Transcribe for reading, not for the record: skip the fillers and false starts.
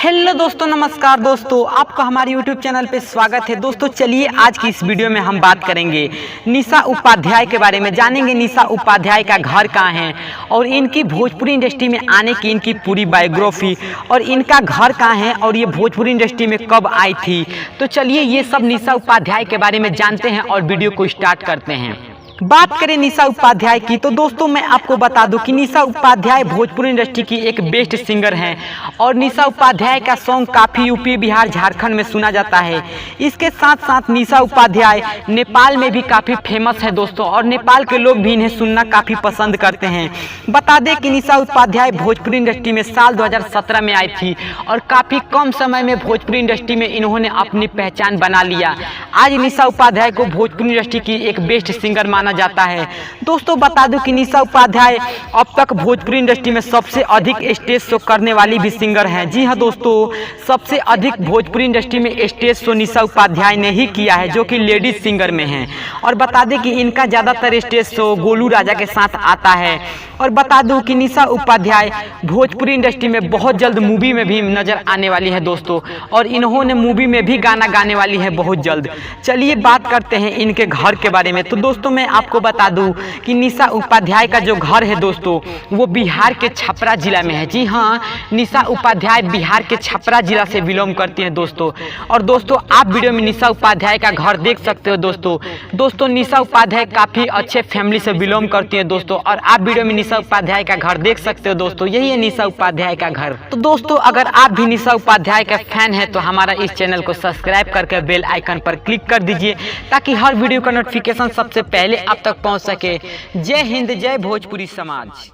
Hello दोस्तों, नमस्कार दोस्तों, आपका हमारे YouTube चैनल पे स्वागत है। दोस्तों चलिए आज की इस वीडियो में हम बात करेंगे निशा उपाध्याय के बारे में। जानेंगे निशा उपाध्याय का घर कहाँ है और इनकी भोजपुरी इंडस्ट्री में आने की इनकी पूरी बायोग्राफी और इनका घर कहाँ है और ये भोजपुरी इंडस्ट्री में कब आई थी। तो चलिए ये सब निशा उपाध्याय के बारे में जानते हैं और वीडियो को स्टार्ट करते हैं। बात करें निशा उपाध्याय की तो दोस्तों मैं आपको बता दूं कि निशा उपाध्याय भोजपुरी इंडस्ट्री की एक बेस्ट सिंगर हैं और निशा उपाध्याय का सॉन्ग काफ़ी यूपी, बिहार, झारखंड में सुना जाता है। इसके साथ साथ निशा उपाध्याय नेपाल में भी काफ़ी फेमस है दोस्तों, और नेपाल के लोग भी इन्हें सुनना काफ़ी पसंद करते हैं। बता दें कि निशा उपाध्याय भोजपुरी इंडस्ट्री में साल 2017 में आई थी और काफ़ी कम समय में भोजपुरी इंडस्ट्री में इन्होंने अपनी पहचान बना लिया। आज निशा उपाध्याय को भोजपुरी इंडस्ट्री की एक बेस्ट सिंगर माना जाता है। दोस्तों बता दूं कि निशा उपाध्याय अब तक भोजपुरी इंडस्ट्री में सबसे अधिक स्टेज शो करने वाली भी सिंगर हैं। जी हां दोस्तों, सबसे अधिक भोजपुरी इंडस्ट्री में स्टेज शो निशा उपाध्याय ने ही किया है, जो कि लेडीज सिंगर में हैं। और बता दें कि इनका ज़्यादातर स्टेज शो गोलू राजा के साथ आता है। और बता दूं कि निशा उपाध्याय भोजपुरी इंडस्ट्री में बहुत जल्द मूवी में भी नजर आने वाली है दोस्तों, और इन्होंने मूवी में भी गाना गाने वाली है बहुत जल्द। चलिए बात करते हैं इनके घर के बारे में। तो दोस्तों मैं आपको बता दूं कि निशा उपाध्याय का जो घर है दोस्तों वो बिहार के छपरा जिला में है। जी हाँ, निशा उपाध्याय बिहार के छपरा जिला से बिलोंग करती हैं दोस्तों। और दोस्तों आप वीडियो में निशा उपाध्याय का घर देख सकते हो दोस्तों निशा उपाध्याय काफ़ी अच्छे फैमिली से बिलोंग करती हैं दोस्तों, और आप वीडियो में निशा उपाध्याय का घर देख सकते हो दोस्तों। यही है निशा उपाध्याय का घर। तो दोस्तों अगर आप भी निशा उपाध्याय का फैन है तो हमारा इस चैनल को सब्सक्राइब करके बेल आइकन पर क्लिक कर दीजिए, ताकि हर वीडियो का नोटिफिकेशन सबसे पहले आप तक पहुंच सके। जय हिंद, जय भोजपुरी समाज।